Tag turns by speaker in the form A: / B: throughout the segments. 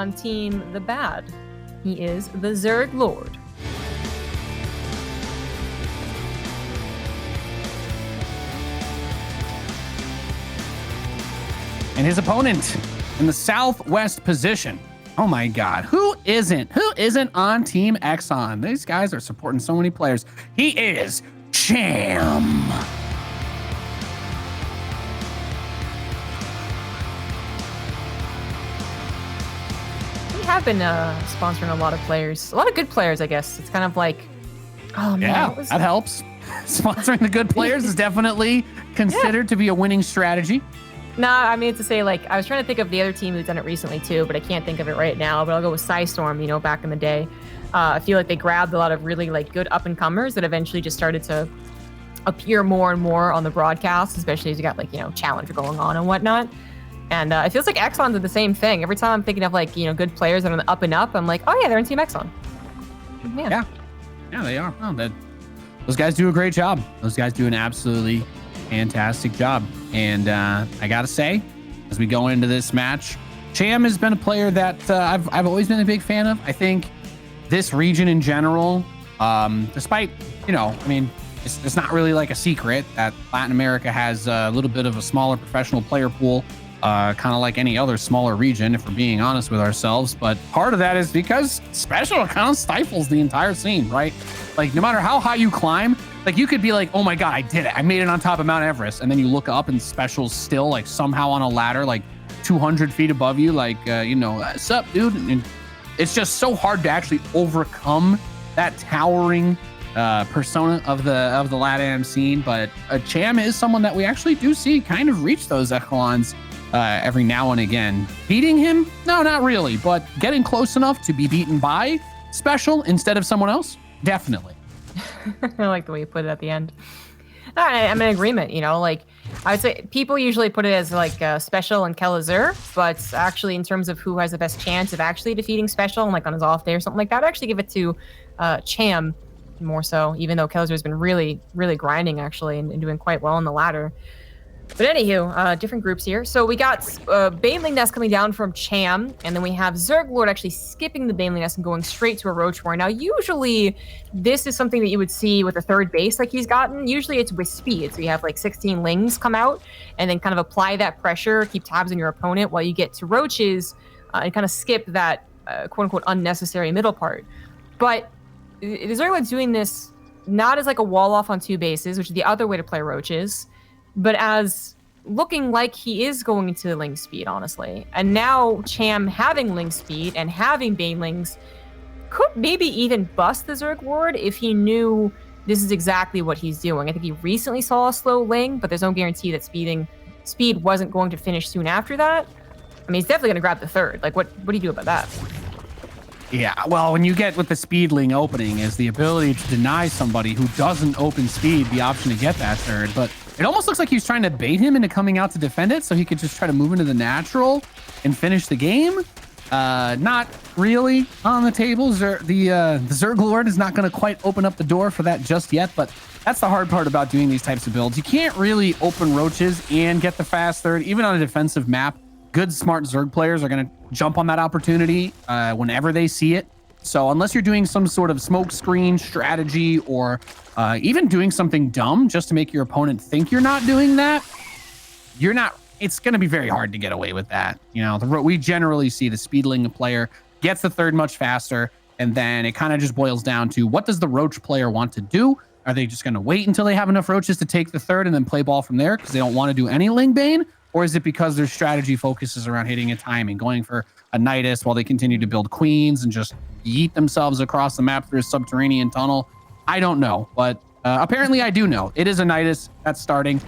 A: on Team The Bad. He is the TheZergLord.
B: And his opponent in the southwest position. Oh my God, who isn't on Team Exxon? These guys are supporting so many players. He is Cham.
A: We have been sponsoring a lot of players, a lot of good players, I guess. It's kind of like, oh man,
B: yeah, that helps. Sponsoring the good players is definitely considered to be a winning strategy.
A: Nah, I mean to say, like, I was trying to think of the other team who's done it recently too, but I can't think of it right now. But I'll go with Storm. You know, back in the day, I feel like they grabbed a lot of really like good up and comers that eventually just started to appear more and more on the broadcast, especially as you got like Challenger going on and whatnot. And it feels like Exxon did the same thing. Every time I'm thinking of like good players that are on the up and up, I'm like, oh yeah, they're in Team Exxon.
B: Man. Yeah, they are. Oh, those guys do a great job. Those guys do an absolutely fantastic job. And I gotta say, as we go into this match, Cham has been a player that I've always been a big fan of. I think this region in general, despite it's not really like a secret that Latin America has a little bit of a smaller professional player pool, kind of like any other smaller region, if we're being honest with ourselves. But part of that is because Special kind of stifles the entire scene, right? Like no matter how high you climb, like you could be like, oh my God, I did it. I made it on top of Mount Everest. And then you look up and Special's still like somehow on a ladder, like 200 feet above you. Like, what's up, dude? And it's just so hard to actually overcome that towering persona of the LATAM scene. But Cham is someone that we actually do see kind of reach those echelons every now and again. Beating him? No, not really. But getting close enough to be beaten by Special instead of someone else? Definitely.
A: I like the way you put it at the end. I'm in agreement. Like I would say people usually put it as like Special and Kelazer, but actually in terms of who has the best chance of actually defeating Special, like on his off day or something like that, I'd actually give it to Cham more so, even though Kelazer has been really, really grinding actually and doing quite well on the ladder. But anywho, different groups here. So we got Baneling Nest coming down from Cham, and then we have ZergLord actually skipping the Baneling Nest and going straight to a Roach War. Now, usually, this is something that you would see with a third base like he's gotten. Usually, it's with speed. So you have like 16 Lings come out, and then kind of apply that pressure, keep tabs on your opponent while you get to Roaches, and kind of skip that quote-unquote unnecessary middle part. But ZergLord's doing this not as like a wall-off on two bases, which is the other way to play Roaches, but as looking like he is going into Ling speed, honestly. And now Cham having Ling speed and having Banelings could maybe even bust the ZergLord if he knew this is exactly what he's doing. I think he recently saw a slow Ling, but there's no guarantee that speed wasn't going to finish soon after that. I mean, he's definitely going to grab the third. Like, what do you do about that?
B: Yeah, well, when you get with the Speedling opening is the ability to deny somebody who doesn't open speed the option to get that third, but it almost looks like he's trying to bait him into coming out to defend it so he could just try to move into the natural and finish the game. Not really on the table. The ZergLord is not going to quite open up the door for that just yet, but that's the hard part about doing these types of builds. You can't really open Roaches and get the fast third, even on a defensive map. Good, smart Zerg players are going to jump on that opportunity whenever they see it. So unless you're doing some sort of smoke screen strategy or even doing something dumb just to make your opponent think you're not doing that, it's going to be very hard to get away with that. We generally see the Speedling player gets the third much faster, and then it kind of just boils down to what does the Roach player want to do? Are they just going to wait until they have enough Roaches to take the third and then play ball from there because they don't want to do any Ling Bane? Or is it because their strategy focuses around hitting a timing, going for a Nidus while they continue to build Queens and just yeet themselves across the map through a subterranean tunnel? I don't know, but apparently I do know. It is a Nidus that's starting.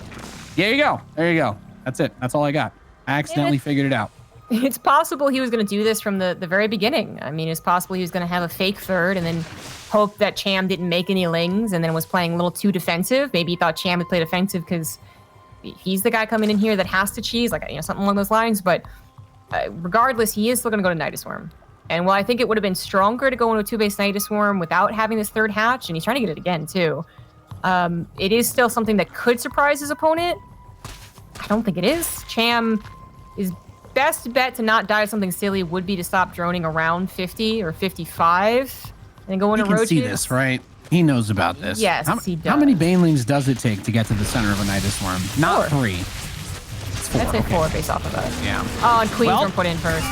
B: There you go. There you go. That's it. That's all I got. I accidentally figured it out.
A: It's possible he was going to do this from the very beginning. I mean, it's possible he was going to have a fake third and then hope that Cham didn't make any Lings and then was playing a little too defensive. Maybe he thought Cham would play defensive because he's the guy coming in here that has to cheese, like something along those lines. But regardless, he is still going to go to Nidus Worm. And while I think it would have been stronger to go into a two-base Nidus Worm without having this third hatch, and he's trying to get it again too, it is still something that could surprise his opponent. I don't think it is. Cham is best bet to not die to something silly would be to stop droning around 50 or 55 and go into
B: He can
A: roaches.
B: see this, right? He knows about this.
A: Yes, he does.
B: How many banelings does it take to get to the center of a Nidus Worm? Not 3. It's 4.
A: I'd say 4 based off of that.
B: Yeah.
A: Oh, and Queens were put in first.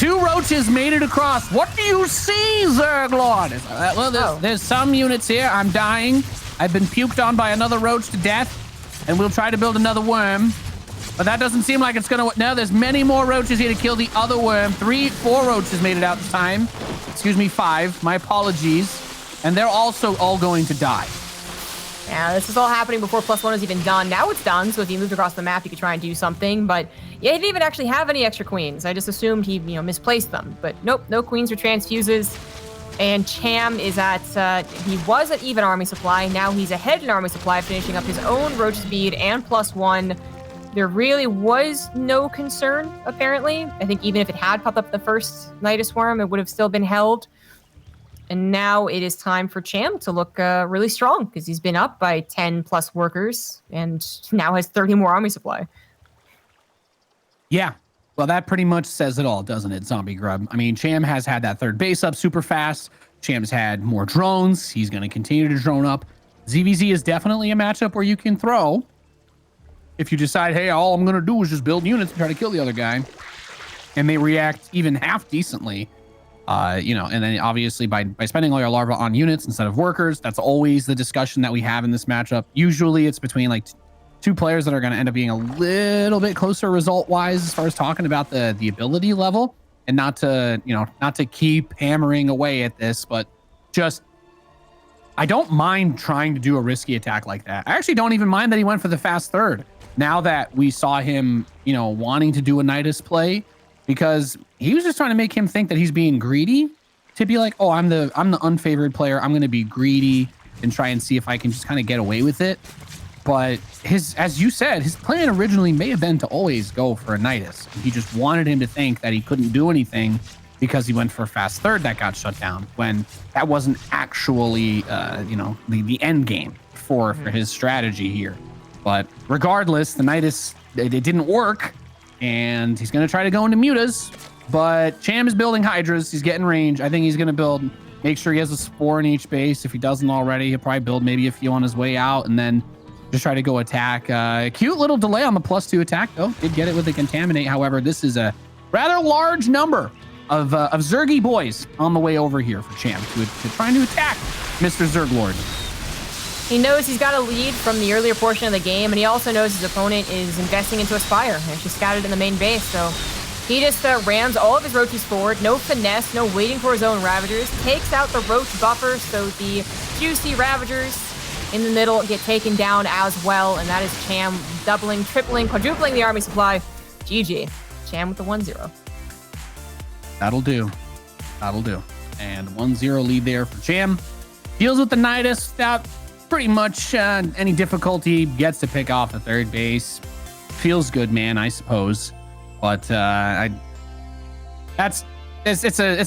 B: 2 roaches made it across. What do you see, ZergLord? Well, there's some units here. I'm dying. I've been puked on by another roach to death, and we'll try to build another worm. But that doesn't seem like it's gonna. No, there's many more roaches here to kill the other worm. 4 roaches made it out this time. Excuse me, 5. My apologies. And they're also all going to die.
A: Yeah, this is all happening before +1 is even done. Now it's done, so if you moved across the map, you could try and do something. But yeah, he didn't even actually have any extra queens. I just assumed he, misplaced them. But nope, no queens or transfuses. And Cham is at, he was at even army supply. Now he's ahead in army supply, finishing up his own roach speed and +1. There really was no concern, apparently. I think even if it had popped up the first Nidus Worm, it would have still been held. And now it is time for Cham to look really strong because he's been up by 10 plus workers and now has 30 more army supply.
B: Yeah. Well, that pretty much says it all, doesn't it, Zombie Grub? I mean, Cham has had that 3rd base up super fast. Cham's had more drones. He's going to continue to drone up. ZVZ is definitely a matchup where you can throw. If you decide, hey, all I'm going to do is just build units and try to kill the other guy, and they react even half decently, and then obviously by spending all your larvae on units instead of workers, that's always the discussion that we have in this matchup. Usually it's between like 2 players that are going to end up being a little bit closer result-wise as far as talking about the ability level, and not to keep hammering away at this, but just I don't mind trying to do a risky attack like that. I actually don't even mind that he went for the fast 3rd. Now that we saw him, wanting to do a Nidus play, because he was just trying to make him think that he's being greedy, to be like, oh, I'm the unfavored player. I'm going to be greedy and try and see if I can just kind of get away with it. But as you said, his plan originally may have been to always go for a Nidus. He just wanted him to think that he couldn't do anything because he went for a fast 3rd that got shut down, when that wasn't actually, the end game for his strategy here. But regardless, the Nidus, it didn't work, and he's going to try to go into mutas. But Cham is building Hydras. He's getting range. I think he's going to make sure he has a spore in each base. If he doesn't already, he'll probably build maybe a few on his way out, and then just try to go attack. Cute little delay on the +2 attack, though. Did get it with the Contaminate. However, this is a rather large number of Zergy boys on the way over here for Cham to trying to attack Mr. ZergLord.
A: He knows he's got a lead from the earlier portion of the game, and he also knows his opponent is investing into a Spire, and she's scouted in the main base, so he just rams all of his roaches forward. No finesse, no waiting for his own Ravagers. Takes out the roach buffer, so the juicy Ravagers in the middle get taken down as well, and that is Cham doubling, tripling, quadrupling the army supply. GG. Cham with the 1-0.
B: That'll do. And 1-0 lead there for Cham. Deals with the Nidus without pretty much any difficulty. Gets to pick off the 3rd base. Feels good, man, I suppose. But it's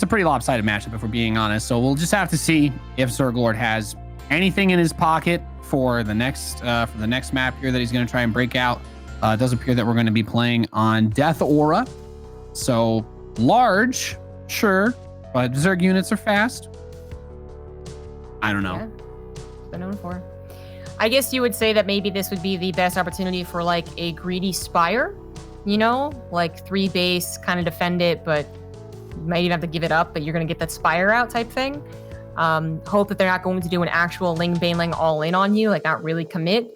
B: a pretty lopsided matchup if we're being honest. So we'll just have to see if ZergLord has anything in his pocket for the next map here that he's going to try and break out. It does appear that we're going to be playing on Death Aura. So large, sure, but Zerg units are fast. I don't know.
A: Yeah, they're known for. I guess you would say that maybe this would be the best opportunity for like a greedy Spire, like 3 base, kind of defend it, but you might even have to give it up, but you're going to get that Spire out type thing. Hope that they're not going to do an actual Ling Baneling all in on you, like not really commit.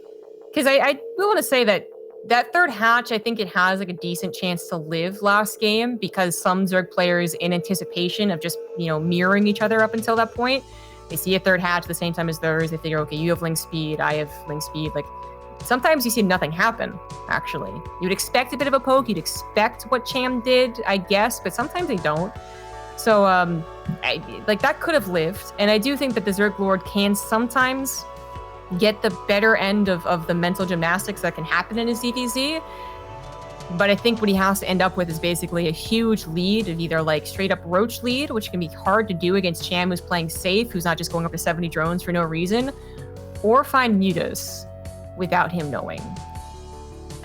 A: Because I will want to say that 3rd hatch, I think it has like a decent chance to live last game, because some Zerg players, in anticipation of just, mirroring each other up until that point, they see a 3rd hatch at the same time as theirs. They figure, okay, you have Ling speed, I have Ling speed. Like, sometimes you see nothing happen, actually. You'd expect a bit of a poke. You'd expect what Cham did, I guess, but sometimes they don't. So, that could have lived. And I do think that the ZergLord can sometimes get the better end of the mental gymnastics that can happen in his DVZ. But I think what he has to end up with is basically a huge lead of either like straight up roach lead, which can be hard to do against Cham, who's playing safe, who's not just going up to 70 drones for no reason, or find mutas without him knowing.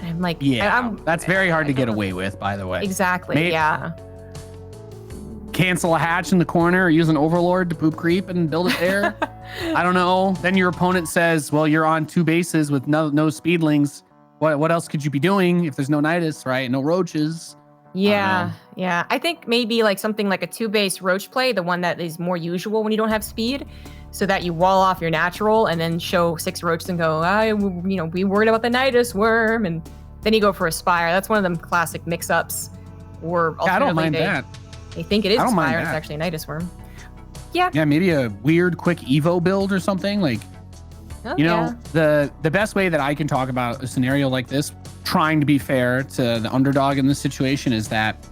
A: I'm like,
B: yeah, that's very hard to get away with, by the way.
A: Exactly. Yeah.
B: Cancel a hatch in the corner, or use an overlord to poop creep and build it there. I don't know. Then your opponent says, well, you're on 2 bases with no speedlings. What else could you be doing if there's no Nidus, right? No roaches.
A: Yeah. Yeah. I think maybe like something like a 2-base roach play, the one that is more usual when you don't have speed, so that you wall off your natural and then show 6 roaches and go, be worried about the Nidus worm. And then you go for a Spire. That's one of them classic mix-ups. Or
B: I don't mind that.
A: They think it is a Spire, it's actually a Nidus worm. Yeah.
B: Yeah, maybe a weird quick Evo build or something. Like, the best way that I can talk about a scenario like this, trying to be fair to the underdog in this situation, is that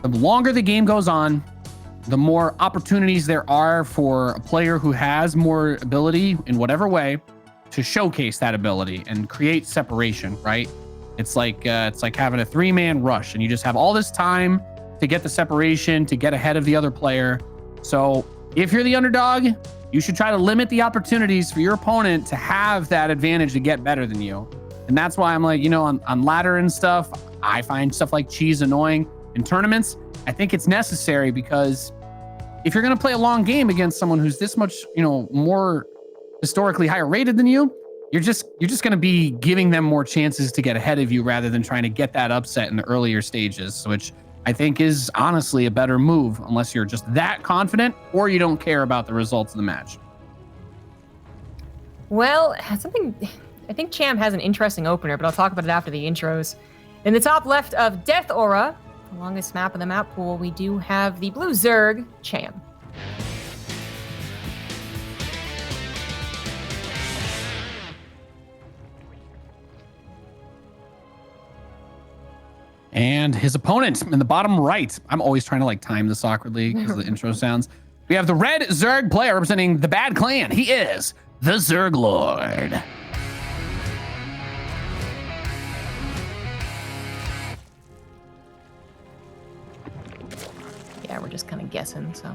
B: the longer the game goes on, the more opportunities there are for a player who has more ability in whatever way to showcase that ability and create separation, right? It's like having a 3-man rush and you just have all this time to get the separation, to get ahead of the other player. So if you're the underdog, you should try to limit the opportunities for your opponent to have that advantage to get better than you. And that's why I'm like, on ladder and stuff, I find stuff like cheese annoying. In tournaments, I think it's necessary, because if you're going to play a long game against someone who's this much, more historically higher rated than you, you're just going to be giving them more chances to get ahead of you rather than trying to get that upset in the earlier stages, which I think is honestly a better move, unless you're just that confident or you don't care about the results of the match.
A: Well, I think Cham has an interesting opener, but I'll talk about it after the intros. In the top left of Death Aura, the longest map of the map pool, we do have the blue Zerg, Cham.
B: And his opponent in the bottom right. I'm always trying to time this awkwardly because of the intro sounds. We have the red Zerg player representing the bad clan. He is the TheZergLord.
A: Yeah, we're just kind of guessing, so.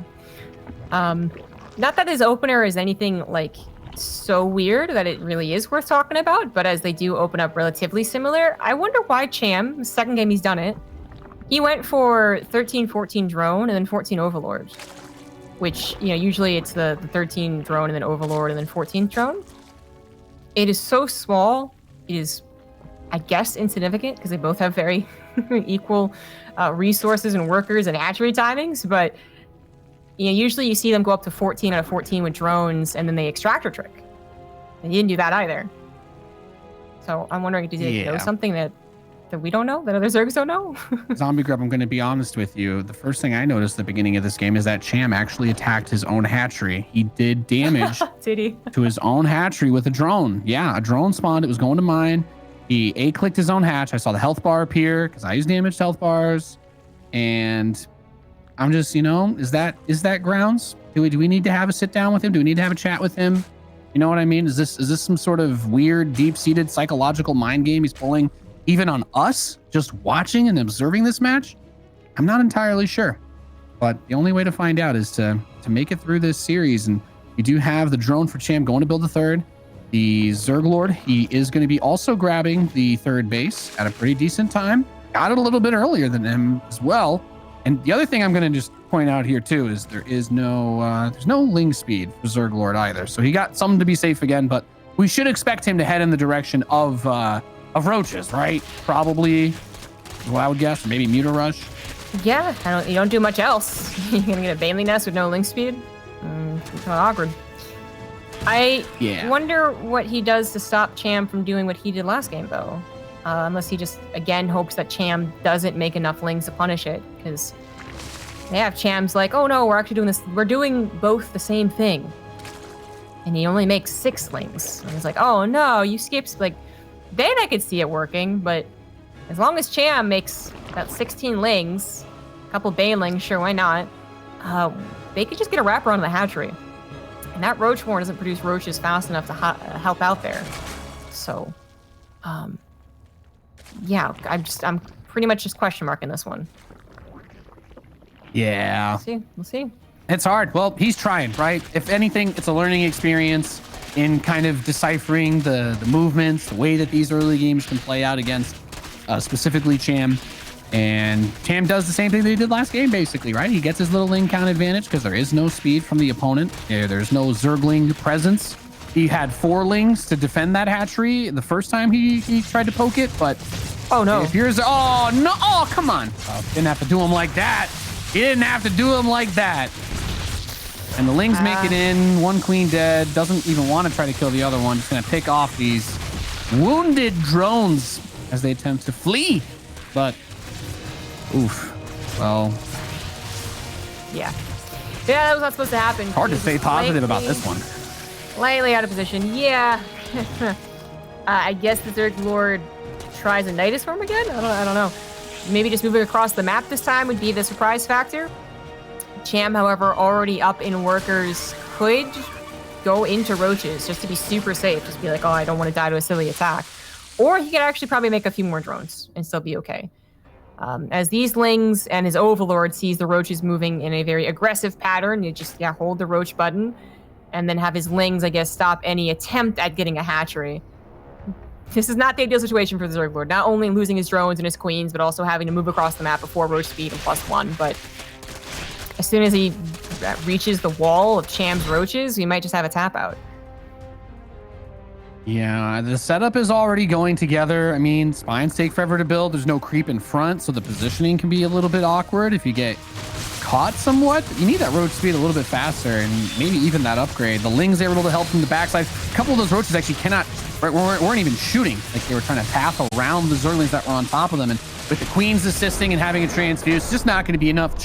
A: Not that his opener is anything so weird that it really is worth talking about, but as they do open up relatively similar, I wonder why Cham, the second game he's done it, he went for 13-14 drone and then 14 overlord, which, usually it's the 13 drone and then overlord and then 14 drone. It is so small. It is, I guess, insignificant because they both have very equal resources and workers and hatchery timings, but usually you see them go up to 14 out of 14 with drones, and then they extractor trick. And you didn't do that either. So I'm wondering, did they know something that we don't know, that other Zergs don't know?
B: Zombie Grub, I'm going to be honest with you. The first thing I noticed at the beginning of this game is that Cham actually attacked his own hatchery. He did damage to his own hatchery with a drone. Yeah, a drone spawned. It was going to mine. He A-clicked his own hatch. I saw the health bar appear because I use damaged health bars. And I'm just, is that grounds? Do we need to have a sit down with him? Do we need to have a chat with him? You know what I mean? Is this some sort of weird, deep-seated psychological mind game he's pulling even on us, just watching and observing this match? I'm not entirely sure. But the only way to find out is to make it through this series. And you do have the drone for Cham going to build the third. The TheZergLord, he is going to be also grabbing the third base at a pretty decent time. Got it a little bit earlier than him as well. And the other thing I'm going to just point out here too is there's no ling speed for TheZergLord either. So he got something to be safe again, but we should expect him to head in the direction of roaches, right? Probably, well, I would guess, maybe Muta Rush.
A: Yeah, you don't do much else. You're going to get a Bailey Nest with no ling speed? It's kind of awkward. I wonder what he does to stop Cham from doing what he did last game, though. Unless he just, again, hopes that Cham doesn't make enough lings to punish it. Because they have Cham's like, oh no, we're actually doing this. We're doing both the same thing. And he only makes 6 lings. And he's like, oh no, you skipped. Then I could see it working. But as long as Cham makes about 16 lings, a couple banelings, sure, why not? They could just get a wrapper onto the hatchery. And that roach horn doesn't produce roaches fast enough to help out there. So, yeah, I'm pretty much just question marking this one.
B: Yeah.
A: We'll see.
B: It's hard. Well, he's trying, right? If anything, it's a learning experience. in kind of deciphering the movements, the way that these early games can play out against specifically Cham. And Cham does the same thing that he did last game, basically, right? He gets his little ling count advantage because there is no speed from the opponent. There's no Zergling presence. He had 4 lings to defend that hatchery the first time he tried to poke it, but
A: oh no!
B: if yours, oh no, oh come on! Oh, didn't have to do him like that. He didn't have to do him like that. And the lings make it in. 1 queen dead. Doesn't even want to try to kill the other one. Just gonna pick off these wounded drones as they attempt to flee, but. Oof. Well.
A: Yeah. Yeah, that was not supposed to happen.
B: Hard to stay positive about this one.
A: Slightly out of position. Yeah. I guess the TheZergLord tries a Nidus form again? I don't know. Maybe just moving across the map this time would be the surprise factor. Cham, however, already up in workers, could go into roaches just to be super safe. Just be like, oh, I don't want to die to a silly attack. Or he could actually probably make a few more drones and still be okay. As these lings and his overlord sees the roaches moving in a very aggressive pattern, you just hold the roach button and then have his lings, I guess, stop any attempt at getting a hatchery. This is not the ideal situation for the TheZergLord. Not only losing his drones and his queens, but also having to move across the map before roach speed and +1. But as soon as he reaches the wall of Cham's roaches, we might just have a tap out.
B: Yeah, the setup is already going together. I mean, spines take forever to build. There's no creep in front, so the positioning can be a little bit awkward if you get caught somewhat. You need that roach speed a little bit faster, and maybe even that upgrade. The lings, they were able to help from the backside. A couple of those roaches actually weren't even shooting. Like, they were trying to path around the Zerglings that were on top of them. And with the queens assisting and having a transfuse, it's just not going to be enough.